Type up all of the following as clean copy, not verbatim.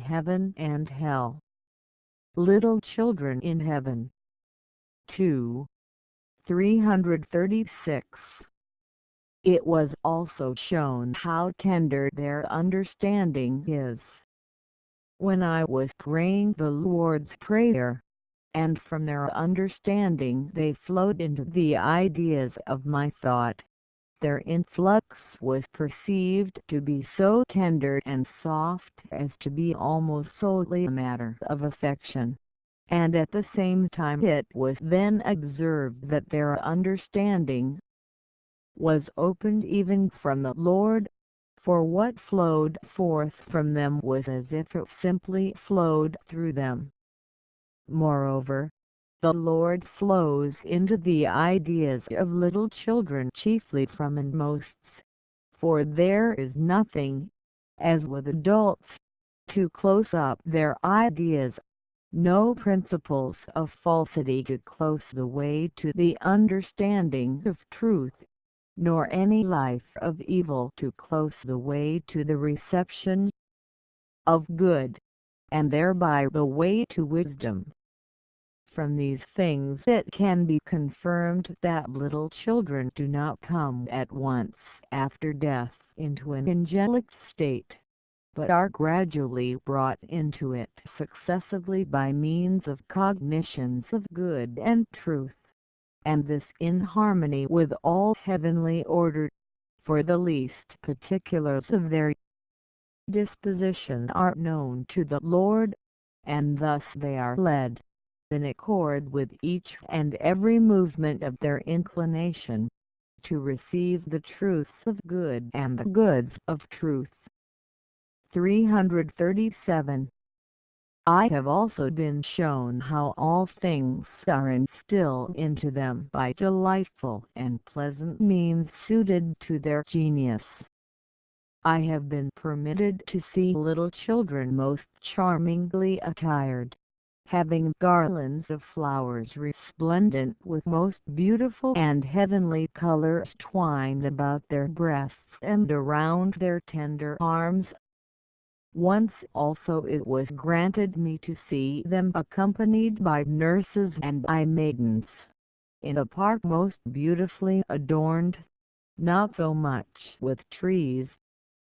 heaven and hell. Little children in heaven. 2. 336. It was also shown how tender their understanding is. When I was praying the Lord's Prayer, and from their understanding they flowed into the ideas of my thought, their influx was perceived to be so tender and soft as to be almost solely a matter of affection, and at the same time it was then observed that their understanding was opened even from the Lord, for what flowed forth from them was as if it simply flowed through them. Moreover, the Lord flows into the ideas of little children chiefly from inmosts, for there is nothing, as with adults, to close up their ideas, no principles of falsity to close the way to the understanding of truth, nor any life of evil to close the way to the reception of good, and thereby the way to wisdom. From these things it can be confirmed that little children do not come at once after death into an angelic state, but are gradually brought into it successively by means of cognitions of good and truth, and this in harmony with all heavenly order, for the least particulars of their disposition are known to the Lord, and thus they are led, in accord with each and every movement of their inclination, to receive the truths of good and the goods of truth. 337. I have also been shown how all things are instilled into them by delightful and pleasant means suited to their genius. I have been permitted to see little children most charmingly attired, having garlands of flowers resplendent with most beautiful and heavenly colors twined about their breasts and around their tender arms. Once also it was granted me to see them accompanied by nurses and maidens, in a park most beautifully adorned, not so much with trees,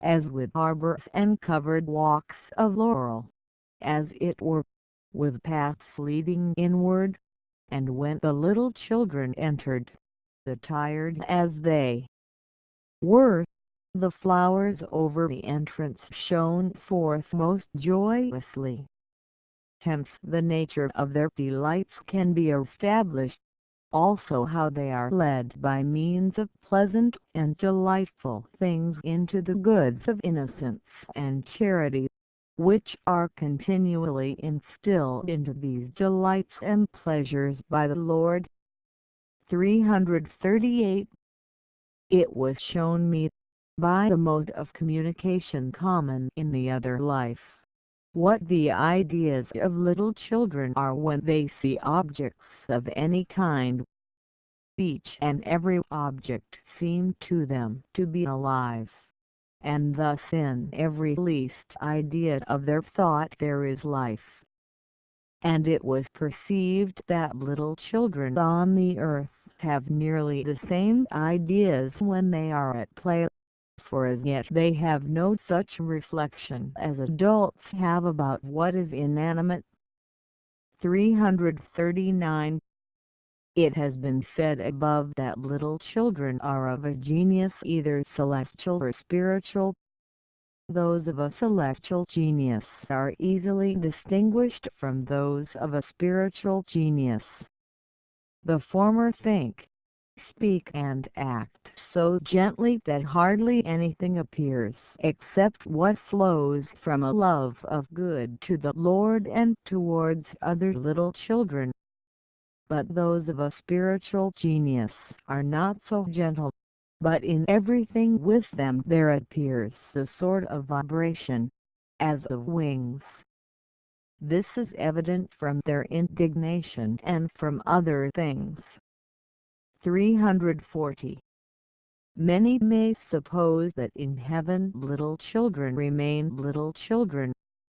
as with arbors and covered walks of laurel, as it were, with paths leading inward, and when the little children entered, attired as they were, the flowers over the entrance shone forth most joyously. Hence the nature of their delights can be established, also how they are led by means of pleasant and delightful things into the goods of innocence and charity, which are continually instilled into these delights and pleasures by the Lord. 338. It was shown me, by the mode of communication common in the other life, what the ideas of little children are when they see objects of any kind. Each and every object seemed to them to be alive, and thus in every least idea of their thought there is life. And it was perceived that little children on the earth have nearly the same ideas when they are at play, for as yet they have no such reflection as adults have about what is inanimate. 339. It has been said above that little children are of a genius either celestial or spiritual. Those of a celestial genius are easily distinguished from those of a spiritual genius. The former think, speak and act so gently that hardly anything appears except what flows from a love of good to the Lord and towards other little children. But those of a spiritual genius are not so gentle, but in everything with them there appears a sort of vibration, as of wings. This is evident from their indignation and from other things. 340. Many may suppose that in heaven little children remain little children,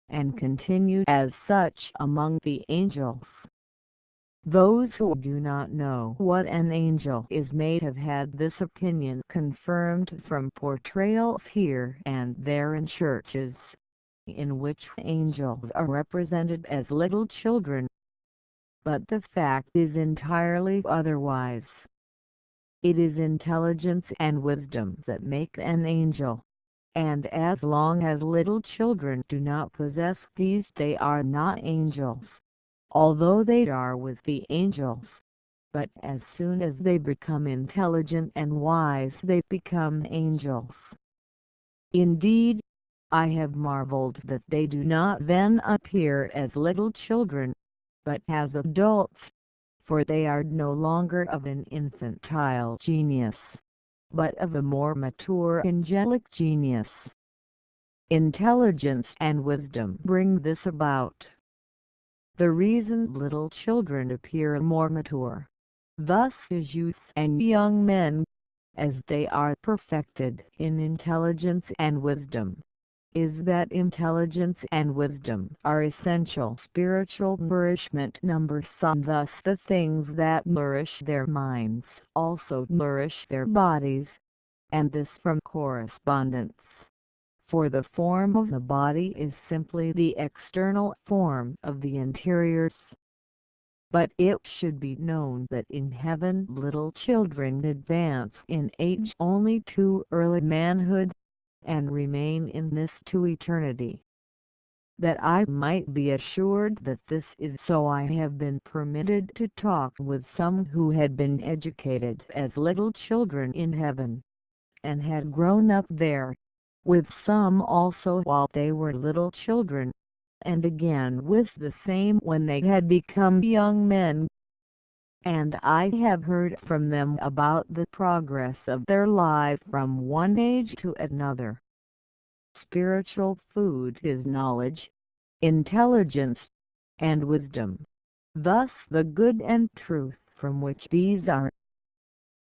and continue as such among the angels. Those who do not know what an angel is may have had this opinion confirmed from portrayals here and there in churches, in which angels are represented as little children. But the fact is entirely otherwise. It is intelligence and wisdom that make an angel, and as long as little children do not possess these they are not angels, although they are with the angels. But as soon as they become intelligent and wise they become angels. Indeed, I have marveled that they do not then appear as little children, but as adults, for they are no longer of an infantile genius, but of a more mature angelic genius. Intelligence and wisdom bring this about. The reason little children appear more mature, thus is youths and young men, as they are perfected in intelligence and wisdom, is that intelligence and wisdom are essential spiritual nourishment numbers, and thus the things that nourish their minds also nourish their bodies, and this from correspondence. For the form of the body is simply the external form of the interiors. But it should be known that in heaven little children advance in age only to early manhood, and remain in this to eternity. That I might be assured that this is so, I have been permitted to talk with some who had been educated as little children in heaven, and had grown up there, with some also while they were little children, and again with the same when they had become young men. And I have heard from them about the progress of their life from one age to another. Spiritual food is knowledge, intelligence, and wisdom. Thus the good and truth from which these are.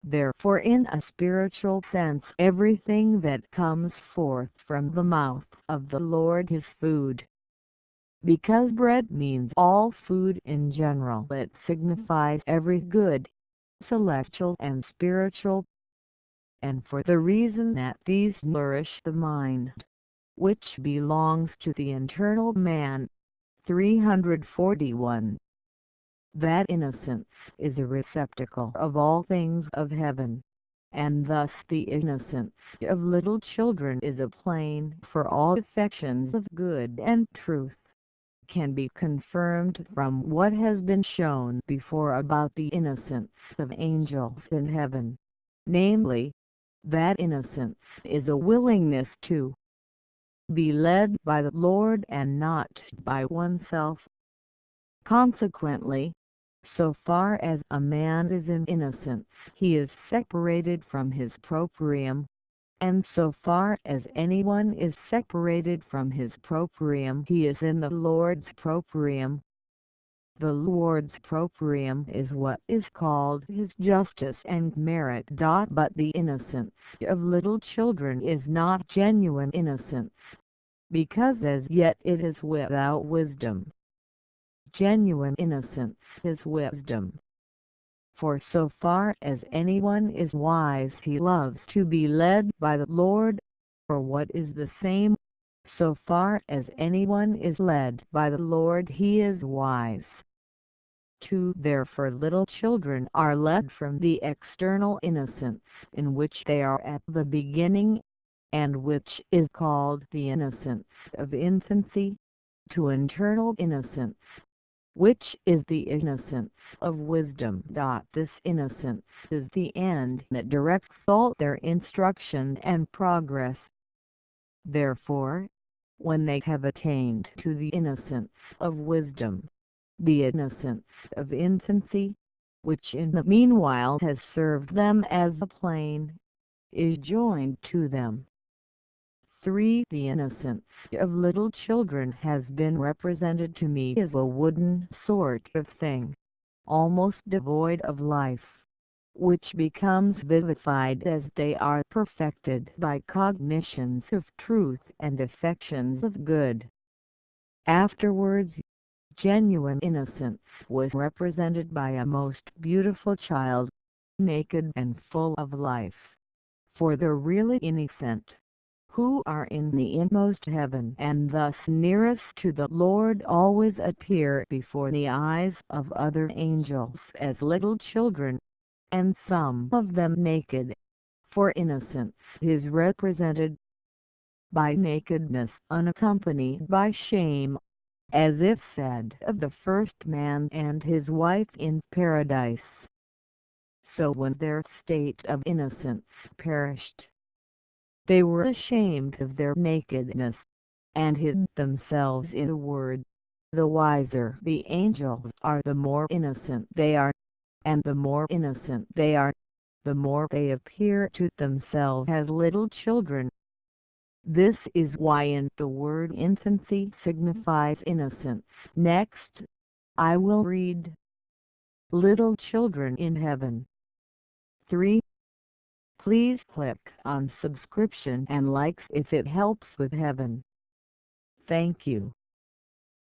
Therefore in a spiritual sense everything that comes forth from the mouth of the Lord is food. Because bread means all food in general, it signifies every good, celestial and spiritual, and for the reason that these nourish the mind, which belongs to the internal man. 341. That innocence is a receptacle of all things of heaven, and thus the innocence of little children is a plain for all affections of good and truth, can be confirmed from what has been shown before about the innocence of angels in heaven, namely, that innocence is a willingness to be led by the Lord and not by oneself. Consequently, so far as a man is in innocence he is separated from his proprium, and so far as anyone is separated from his proprium he is in the Lord's proprium. The Lord's proprium is what is called his justice and merit. But the innocence of little children is not genuine innocence, because as yet it is without wisdom. Genuine innocence is wisdom. For so far as anyone is wise he loves to be led by the Lord, or what is the same, so far as anyone is led by the Lord he is wise. 2. Therefore little children are led from the external innocence in which they are at the beginning, and which is called the innocence of infancy, to internal innocence, which is the innocence of wisdom. This innocence is the end that directs all their instruction and progress. Therefore, when they have attained to the innocence of wisdom, the innocence of infancy, which in the meanwhile has served them as a plane, is joined to them. 3. The innocence of little children has been represented to me as a wooden sort of thing, almost devoid of life, which becomes vivified as they are perfected by cognitions of truth and affections of good. Afterwards, genuine innocence was represented by a most beautiful child, naked and full of life. For the really innocent, who are in the inmost heaven and thus nearest to the Lord, always appear before the eyes of other angels as little children, and some of them naked. For innocence is represented by nakedness unaccompanied by shame, as if said of the first man and his wife in paradise. So when their state of innocence perished, they were ashamed of their nakedness, and hid themselves in the Word. The wiser the angels are, the more innocent they are, and the more innocent they are, the more they appear to themselves as little children. This is why the word infancy signifies innocence. Next, I will read Little Children in Heaven. 3. Please click on subscription and likes if it helps with heaven. Thank you.